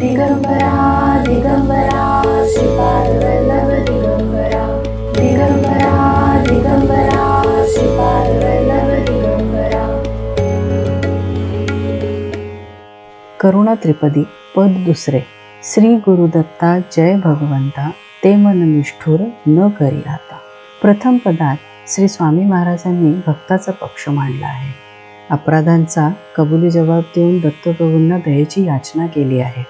दिगंबरा दिगंबरा श्रीपाद वल्लभ दिगंबरा दिगंबरा दिगंबरा श्रीपाद वल्लभ दिगंबरा। करुणा त्रिपदी पद दुसरे। श्री गुरुदत्ता जय भगवंता, ते मन निष्ठुर न करी आता। प्रथम पदात श्री स्वामी महाराजांनी भक्ताचा पक्ष मांडला आहे। अपराधांचा कबुली जबाब देऊन दत्तप्रभूंना दयेची याचना केली आहे।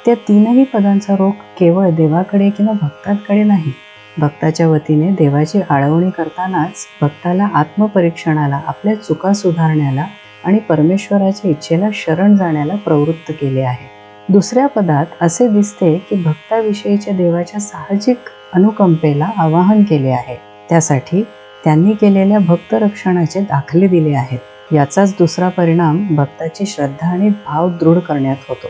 त्या तीनही पदांचा रोख केवळ देवाकडे किंवा भक्तांकडे नाही, भक्ताच्या वतीने देवाची आळवणी करतानाच भक्ताला आत्मपरीक्षणाला, आपल्या चुका सुधारण्याला आणि परमेश्वराच्या इच्छेला शरण जाण्याला प्रवृत्त केले आहे। दुसऱ्या पदात असे दिसते की भक्ताविषयीच्या देवाच्या साहजिक अनुकंपेला आवाहन केले आहे। त्यासाठी त्यांनी केलेल्या भक्त रक्षणाचे दाखले दिले आहेत। याचाच दुसरा परिणाम भक्ताची श्रद्धा आणि भाव दृढ करण्यात होतो।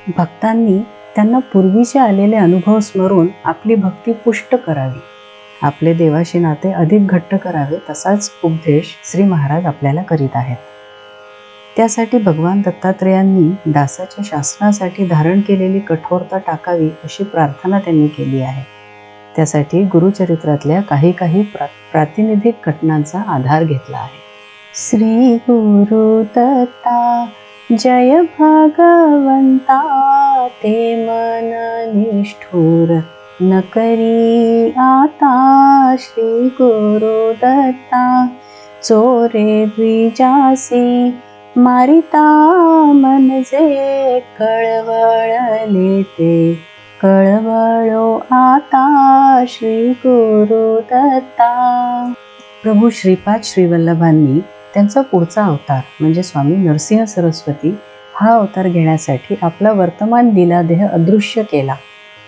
भक्तांनी त्यांना पूर्वीचे आलेले अनुभव स्मरून आपली भक्ती पुष्ट करावी, आपले देवाशी नाते अधिक घट्ट करावे, तसाच उपदेश श्री महाराज आपल्याला करीत आहेत। त्यासाठी भगवान दत्तात्रेयांनी दासाच्या शासनासाठी धारण केलेली कठोरता टाकावी अशी प्रार्थना त्यांनी केली आहे। त्यासाठी गुरुचरित्रातल्या काही प्रातिनिधिक घटनांचा आधार घेतला आहे। श्री गुरु दत्ता जय भगवंता, ते मन निष्ठुर न करी आता। श्री गुरु दत्ता चोरे द्विजासी, मारिता म्हणजे कळवळले ते कळवळो आता। श्री गुरु दत्ता। प्रभू श्रीपाद श्रीवल्लभांनी त्यांचा पुढचा अवतार म्हणजे स्वामी नरसिंह सरस्वती हा अवतार घेण्यासाठी आपला वर्तमान लीलादेह अदृश्य केला,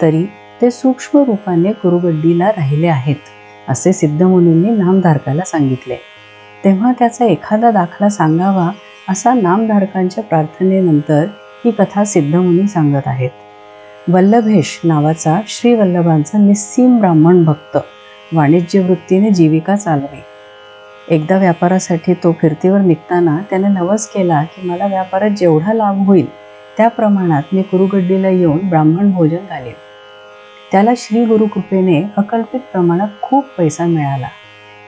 तरी ते सूक्ष्म रूपाने कुरुगड्डीला राहिले आहेत असे सिद्धमुनींनी नामधारकाला सांगितले। तेव्हा त्याचा एखादा दाखला सांगावा असा नामधारकांच्या प्रार्थनेनंतर ही कथा सिद्धमुनी सांगत आहेत। वल्लभेश नावाचा श्री वल्लभांचा निस्सीम ब्राह्मण भक्त वाणिज्य वृत्तीने जीविका चालवे। एकदा व्यापारासाठी तो फिरतीवर निघताना त्याने नवस केला की मला व्यापारात जेवढा लाभ होईल त्या प्रमाणात मी कुरुगड्डीला येऊन ब्राह्मण भोजन घालेन। त्याला श्री गुरुकृपेने अकल्पित प्रमाणात खूप पैसा मिळाला।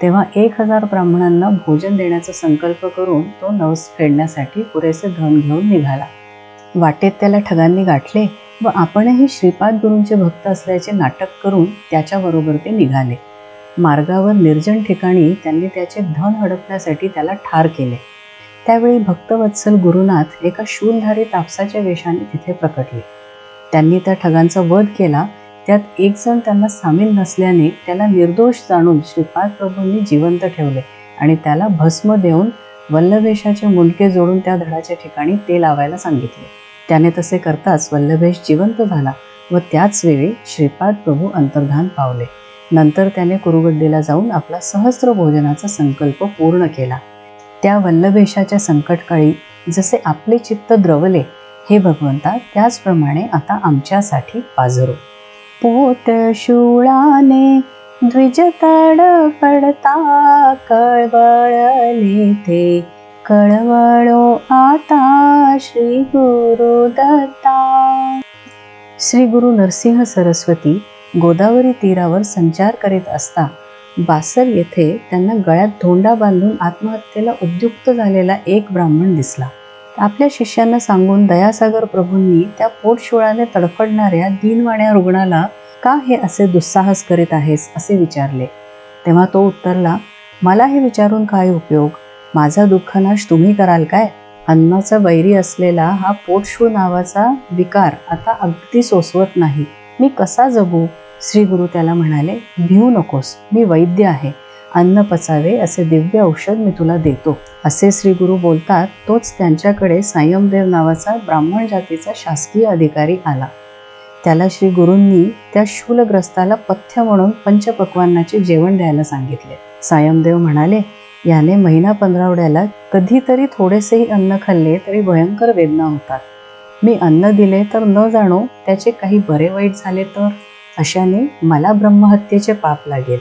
तेव्हा 1000 ब्राह्मणांना भोजन देण्याचा संकल्प करून तो नवस फेडण्यासाठी पुरेसे धन घेऊन निघाला। वाटेत त्याला ठगांनी गाठले व आपणही श्रीपाद गुरूंचे भक्त असल्याचे नाटक करून त्याच्याबरोबर ते निघाले। मार्गावर निर्जन ठिकाणी त्यांनी त्याचे धन हडपण्यासाठी त्याला ठार केले। त्यावेळी भक्तवत्सल गुरुनाथ एका शूलधारी तापसाच्या वेशाने तिथे प्रकटले। त्यांनी त्या ठगांचा वध केला। त्यात एक जण त्यांना सामील नसल्याने त्याला निर्दोष जाणून श्रीपाद प्रभूंनी जिवंत ठेवले आणि त्याला भस्म देऊन वल्लभेशाचे मुंडके जोडून त्या धडाच्या ठिकाणी ते लावायला सांगितले। त्याने तसे करताच वल्लभेश जिवंत झाला व त्याच वेळी श्रीपाद प्रभू अंतर्धान पावले। नंतर त्याने कुरुगड्डीला जाऊन आपला सहस्त्र भोजनाचा संकल्प पूर्ण केला। त्या वल्लभेशाच्या संकटकाळी जसे आपले चित्त द्रवले हे भगवंता, त्याचप्रमाणे आता आमच्यासाठी पाजरो। पोट शूळाने द्विज तडफडता, कळवळले ते कळवळो आता। श्री गुरु दत्ता। श्री गुरु नरसिंह सरस्वती गोदावरी तीरावर संचार करीत असता बासर येथे त्यांना गळ्यात धोंडा बांधून आत्महत्येला उद्युक्त झालेला एक ब्राह्मण दिसला। आपल्या शिष्यांना सांगून दयासागर प्रभूंनी त्या पोटशुळाने तडफडणाऱ्या दीनवाण्या रुग्णाला का हे असे दुस्साहस करीत आहेस असे विचारले। तेव्हा तो उत्तरला, मला हे विचारून काय उपयोग, माझा दुःखनाश तुम्ही कराल काय? अन्नाचा वैरी असलेला हा पोटशूळ नावाचा विकार आता अगदी सोसवत नाही, मी कसा जगू? श्री गुरु त्याला म्हणाले, भिवू नकोस, मी वैद्य आहे, अन्न पचावे असे दिव्य औषध मी तुला देतो। असे श्री गुरु बोलतात तोच त्यांच्याकडे सायमदेव नावाचा ब्राह्मण जातीचा शासकीय अधिकारी आला। त्याला श्री गुरूंनी त्या शूलग्रस्ताला पथ्य म्हणून पंचपक्वान्नाचे जेवण द्यायला सांगितले। सायमदेव म्हणाले, याने महिना पंधरवड्याला कधीतरी थोडेसेही अन्न खाल्ले तरी भयंकर वेदना होतात। मी अन्न दिले तर न जाणो त्याचे काही बरे वाईट झाले तर, अशाने मला ब्रह्महत्येचे पाप लागेल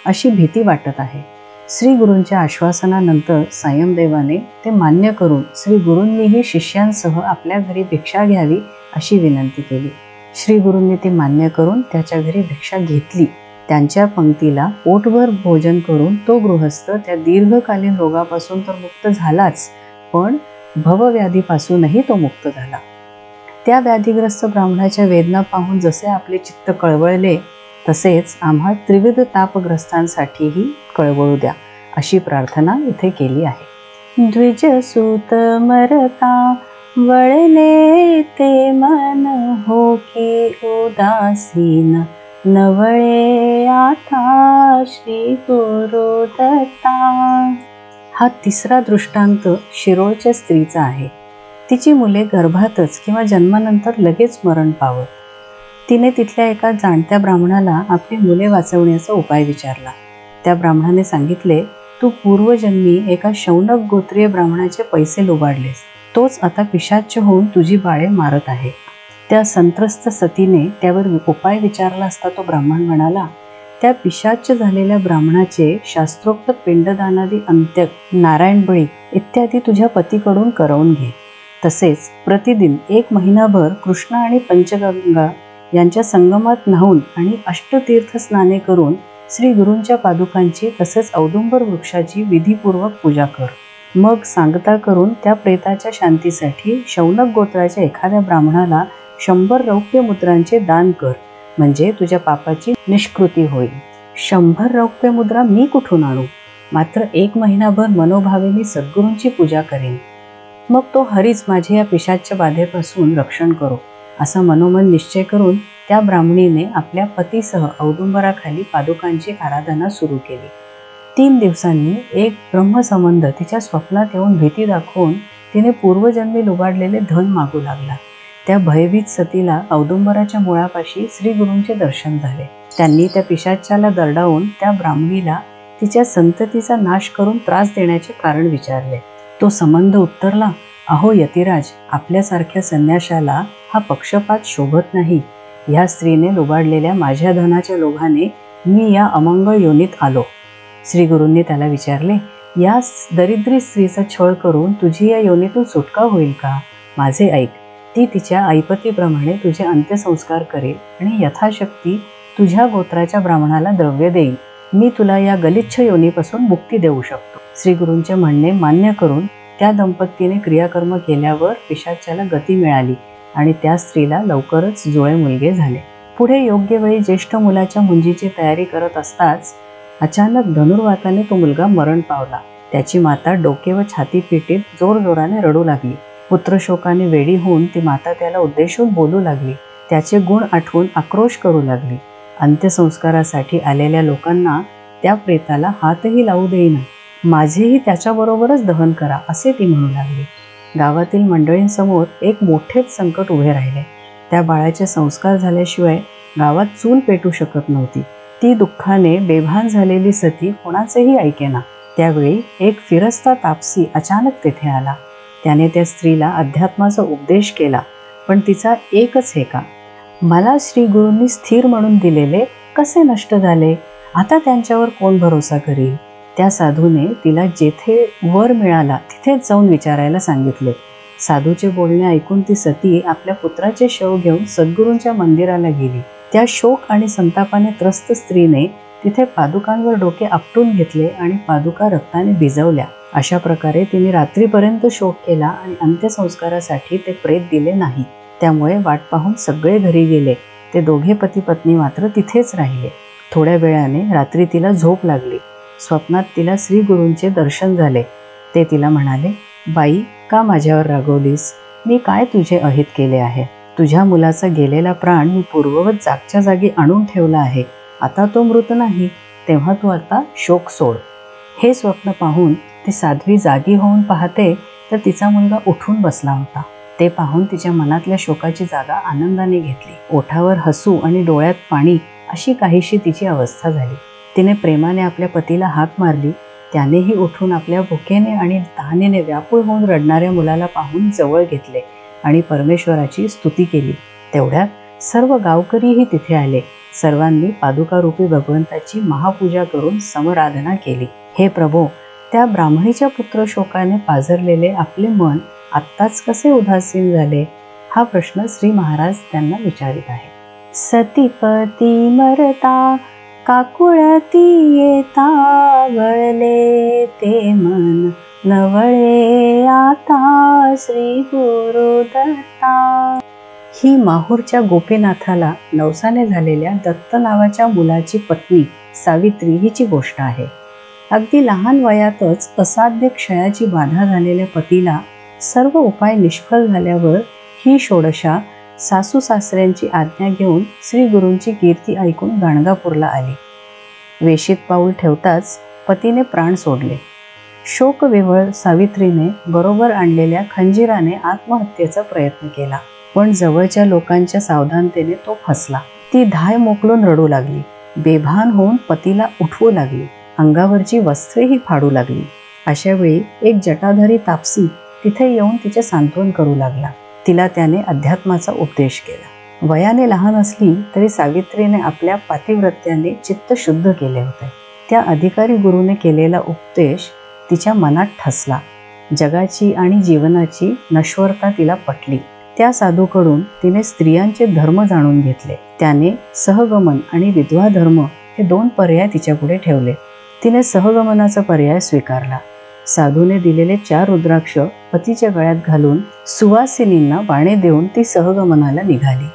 अशी भीती वाटत आहे। श्री गुरूंच्या आश्वासनानंतर सायमदेवाने ते मान्य करून श्री गुरूंनीही शिष्यांसह आपल्या घरी भिक्षा घ्यावी अशी विनंती केली. श्री गुरूंनी ती मान्य करून त्याच्या घरी भिक्षा घेतली. त्यांच्या पंक्तीला पोटभर भोजन करून तो गृहस्थ त्या दीर्घकालीन रोगापासून तर मुक्त झालाच, पण भवव्याधीपासूनही तो मुक्त झाला. त्या व्याधीग्रस्त ब्राह्मणाच्या वेदना पाहून जसे आपले चित्त कळवळले, तसेच आम्हा त्रिविध तापग्रस्तांसाठीही कळवळू द्या, अशी प्रार्थना इथे केली आहे. द्विजसूत मरता वळले ते मन हो की उदासीन, नवळे आता श्री गुरु दत्ता. हा तिसरा दृष्टांत शिरोळच्या स्त्रीचा आहे. तिची मुले गर्भातच किंवा जन्मानंतर लगेच मरण पावत. तिने तिथल्या एका जाणत्या ब्राह्मणाला आपली मुले वाचवण्याचा उपाय विचारला. त्या ब्राह्मणाने सांगितले, तू पूर्वजन्मी एका शौनक गोत्रीय ब्राह्मणाचे पैसे लुबाडलेस. तोच आता पिशाच्य होऊन तुझी बाळे मारत आहे. त्या संत्रस्त सतीने त्यावर उपाय विचारला असता तो ब्राह्मण म्हणाला, त्या पिशाच्य झालेल्या ब्राह्मणाचे शास्त्रोक्त पिंडदानादी अंत्य, नारायण बळी इत्यादी तुझ्या पतीकडून करवून घे. तसेच प्रतिदिन 1 महिनाभर कृष्णा आणि पंचगंगा यांच्या संगमात न्हावून आणि अष्टतीर्थ स्नाने करून श्री गुरूंच्या पादुकांची तसेच औदुंबर वृक्षाची विधीपूर्वक पूजा कर. मग सांगता करून त्या प्रेताच्या शांतीसाठी शौनक गोत्राच्या एखाद्या ब्राह्मणाला 100 रौप्य मुद्रांचे दान कर, म्हणजे तुझ्या पापाची निष्कृती होईल. 100 रौप्य मुद्रा मी कुठून आणू? मात्र 1 महिनाभर मनोभावे मी सद्गुरूंची पूजा करेन. मग तो हरीच माझे या पिशाच्य बाधेपासून रक्षण करो, असा मनोमन निश्चय करून त्या ब्राह्मणीने आपल्या पतीसह औदुंबराखाली पादुकांची आराधना सुरू केली. 3 दिवसांनी एक ब्रह्मसंबंध तिच्या स्वप्नात येऊन भीती दाखवून तिने पूर्वजन्मी लुबाडलेले धन मागू लागला. त्या भयभीत सतीला औदुंबराच्या मुळापाशी श्री गुरूंचे दर्शन झाले. त्यांनी त्या पिशाच्याला दरडावून त्या ब्राह्मणीला तिच्या संततीचा नाश करून त्रास देण्याचे कारण विचारले. तो संबंध उत्तरला, अहो यतिराज, आपल्यासारख्या संन्याशाला हा पक्षपात शोभत नाही. ह्या स्त्रीने लुबाडलेल्या माझ्या धनाच्या लोभाने मी या अमंगळ योनीत आलो. श्री गुरूंनी त्याला विचारले, या दरिद्री स्त्रीचा छळ करून तुझी या योनीतून सुटका होईल का? माझे ऐक, ती तिच्या ऐपतीप्रमाणे तुझे अंत्यसंस्कार करेल आणि यथाशक्ती तुझ्या गोत्राच्या ब्राह्मणाला द्रव्य देईल. मी तुला या गलिच्छ योनीपासून मुक्ती देऊ शकतो. श्री गुरूंचे म्हणणे मान्य करून त्या दंपतीने क्रियाकर्म केल्यावर पिशाच्याला गती मिळाली आणि त्या स्त्रीला लवकरच जुळे मुलगे झाले. पुढे योग्य वेळी ज्येष्ठ मुलाच्या मुंजीची तयारी करत असताच अचानक धनुर्वाताने तो मुलगा मरण पावला. त्याची माता डोके व छाती पिटीत जोरजोराने रडू लागली. पुत्रशोकाने वेडी होऊन ती माता त्याला उद्देशून बोलू लागली. त्याचे गुण आठवून आक्रोश करू लागली. अंत्यसंस्कारासाठी आलेल्या लोकांना त्या प्रेताला हातही लावू देईना. माझेही त्याच्याबरोबरच दहन करा, असे ती म्हणू लागली. गावातील मंडळींसमोर एक मोठेच संकट उभे राहिले. त्या बाळाचे संस्कार झाल्याशिवाय गावात चूल पेटू शकत नव्हती. ती दुःखाने बेभान झालेली सती कोणाचेही ऐकेना. त्यावेळी एक फिरस्ता तापसी अचानक तेथे आला. त्याने त्या स्त्रीला अध्यात्माचा उपदेश केला, पण तिचा एकच हेका, मला श्री गुरूंनी स्थिर म्हणून दिलेले कसे नष्ट झाले? आता त्यांच्यावर कोण भरोसा करील? त्या साधूने तिला जेथे वर मिळाला तिथेच जाऊन विचारायला सांगितले. साधूचे बोलणे ऐकून ती सती आपल्या पुत्राचे शव घेऊन सद्गुरूंच्या मंदिराला गेली. त्या शोक आणि संतापाने त्रस्त स्त्रीने तिथे पादुकांवर डोके आपटून घेतले आणि पादुका रक्ताने भिजवल्या. अशा प्रकारे तिने रात्रीपर्यंत शोक केला आणि अंत्यसंस्कारासाठी ते प्रेत दिले नाही. त्यामुळे वाट पाहून सगळे घरी गेले. ते दोघे पती पत्नी मात्र तिथेच राहिले. थोड्या वेळाने रात्री तिला झोप लागली. स्वप्नात तिला श्री गुरूंचे दर्शन झाले. ते तिला म्हणाले, बाई, का माझ्यावर रागवलीस? मी काय तुझे अहित केले आहे? तुझ्या मुलाचा गेलेला प्राण मी पूर्ववत जागच्या जागी आणून ठेवला आहे. आता तो मृत नाही, तेव्हा तू आता शोक सोड. हे स्वप्न पाहून ती साध्वी जागी होऊन पाहते तर तिचा मुलगा उठून बसला होता. ते पाहून तिच्या मनातल्या शोकाची जागा आनंदाने घेतली. ओठावर हसू आणि डोळ्यात पाणी अशी काहीशी तिची अवस्था झाली. तिने प्रेमाने आपल्या पतीला हाक मारली. त्यानेही उठून आपल्या भुकेने आणि तहानेने व्याकुळ होऊन रडणाऱ्या मुलाला पाहून जवळ घेतले आणि परमेश्वराची स्तुती केली. तेवढ्यात सर्व गावकरीही तिथे आले. सर्वांनी पादुकारूपी भगवंताची महापूजा करून समराधना केली. हे प्रभो, त्या ब्राह्मणीच्या पुत्र शोकाने पाझरलेले आपले मन आत्ताच कसे उदासीन झाले? हा प्रश्न श्री महाराज त्यांना विचारित आहे. सतीपती मरता काकुळती येता, वळले ते मन नवळे आता श्री गुरुदत्ता. ही माहूरच्या गोपीनाथाला नवसाने झालेल्या दत्त नावाच्या मुलाची पत्नी सावित्री हिची गोष्ट आहे. अगदी लहान वयातच असाध्य क्षयाची बाधा झालेल्या पतीला सर्व उपाय निष्फळ झाल्यावर ही षोडशा सासू सासऱ्यांची आज्ञा घेऊन श्री गुरूंची कीर्ती ऐकून गाणगापूरला आली. वेशीत पाऊल ठेवताच पतीने प्राण सोडले. शोकविव्हळ सावित्रीने बरोबर आणलेल्या खंजीराने आत्महत्येचा प्रयत्न केला, पण जवळच्या लोकांच्या सावधानतेने तो फसला. ती धाय मोकलून रडू लागली. बेभान होऊन पतीला उठवू लागली. अंगावरची वस्त्रेही फाडू लागली. अशा वेळी एक जटाधारी तापसी तिथे येऊन तिचे सांत्वन करू लागला. तिला त्याने अध्यात्माचा उपदेश केला. वयाने लहान असली तरी सावित्रीने आपल्या पातिव्रत्याने चित्त शुद्ध केले होते. त्या अधिकारी गुरुने केलेला उपदेश तिच्या मनात ठसला. जगाची आणि जीवनाची नश्वरता तिला पटली. त्या साधूकडून तिने स्त्रियांचे धर्म जाणून घेतले. त्याने सहगमन आणि विधवा धर्म हे 2 पर्याय तिच्यापुढे ठेवले. तिने सहगमनाचा पर्याय स्वीकारला. साधूने दिलेले 4 रुद्राक्ष पतीच्या गळ्यात घालून सुवासिनींना बाणे देऊन ती सहगमनाला निघाली.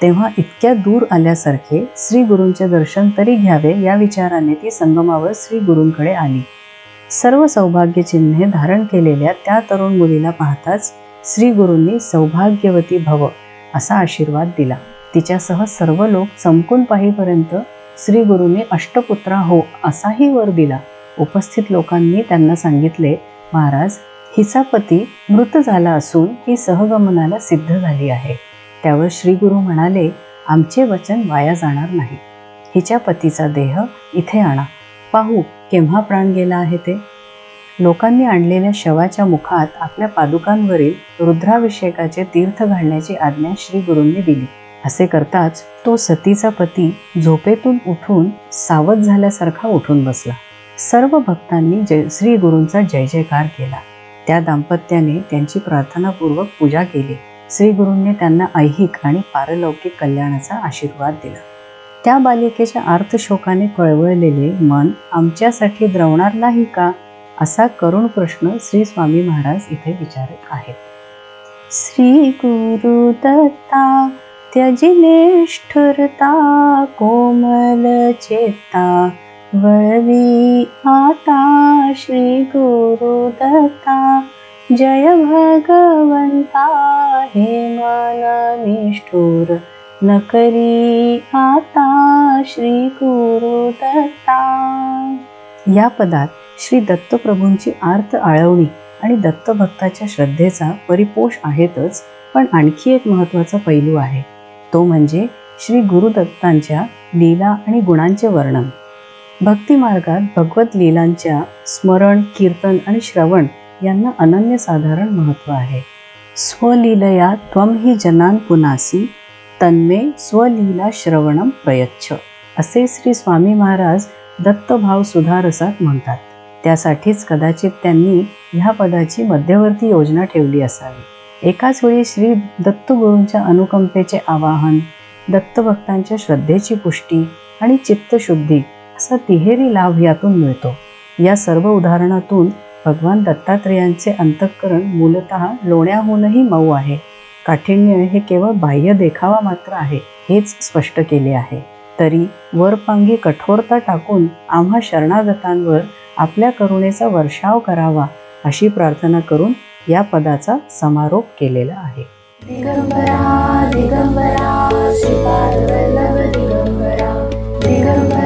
तेव्हा इतक्या दूर आल्यासारखे श्री गुरूंचे दर्शन तरी घ्यावे या विचाराने ती संगमावर श्री गुरूंकडे आली. सर्व सौभाग्य चिन्हे धारण केलेल्या त्या तरुण मुलीला पाहताच श्री गुरूंनी सौभाग्यवती भव असा आशीर्वाद दिला. तिच्यासह सर्व लोक चमकून पाहीपर्यंत श्री गुरूंनी अष्टपुत्रा हो असाही वर दिला. उपस्थित लोकांनी त्यांना सांगितले, महाराज, हिचा पती मृत झाला असून ही सहगमनाला सिद्ध झाली आहे. त्यावर श्री गुरु म्हणाले, आमचे वचन वाया जाणार नाही. हिच्या पतीचा देह इथे आणा, पाहू केव्हा प्राण गेला आहे ते. लोकांनी आणलेल्या शवाच्या मुखात आपल्या पादुकांवरील रुद्राभिषेकाचे तीर्थ घालण्याची आज्ञा श्री गुरूंनी दिली. असे करताच तो सतीचा पती झोपेतून उठून सावध झाल्यासारखा उठून बसला. सर्व भक्तांनी श्री गुरूंचा जय जयकार केला. त्या दाम्पत्याने त्यांची प्रार्थनापूर्वक पूजा केली. श्री गुरूंनी त्यांना ऐहिक आणि पारलौकिक कल्याणाचा आशीर्वाद दिला. त्या बालिकेच्या आर्तशोकाने कळवळलेले मन आमच्यासाठी द्रवणार नाही का, असा करुण प्रश्न श्री स्वामी महाराज इथे विचारत आहेत. श्री गुरु दत्ता त्यजी निष्ठुरता, कोमल चेता वळवी आता श्री गुरु दत्ता. जय भगवंता हे मन निष्ठुर न करी आता श्री गुरु दत्ता. या पदात श्री दत्तप्रभूंची आर्त आळवणी आणि दत्तभक्ताच्या श्रद्धेचा परिपोष आहेतच, पण आणखी एक महत्त्वाचा पैलू आहे. तो म्हणजे श्री गुरुदत्तांच्या लीला आणि गुणांचे वर्णन. भक्ती मार्गात भगवत लीलांच्या स्मरण, कीर्तन आणि श्रवण यांना अनन्यसाधारण महत्त्व आहे. स्वलीलया त्वं हि जनान पुनासी, तन्मे स्वलीला श्रवणम प्रयच्छ, असे श्री स्वामी महाराज दत्तभाव सुधारसात म्हणतात. त्यासाठीच कदाचित त्यांनी ह्या पदाची मध्यवर्ती योजना ठेवली असावी. एकाच वेळी श्री दत्तगुरूंच्या अनुकंपेचे आवाहन, दत्तभक्तांच्या श्रद्धेची पुष्टी आणि चित्तशुद्धी असा तिहेरी लाभ यातून मिळतो. या सर्व उदाहरणातून भगवान दत्तात्रेयांचे अंतःकरण मूलतः लोण्याहूनही मऊ आहे. काठिण्य हे केवळ बाह्य देखावा मात्र आहे हेच स्पष्ट केले आहे. तरी वरपांगी कठोरता टाकून आम्हा शरणागतांवर आपल्या करुणेचा वर्षाव करावा अशी प्रार्थना करून या पदाचा समारोप केलेला आहे. दिगंबरा दिगंबरा श्रीपाद वल्लभ दिगंबरा दिगंबरा.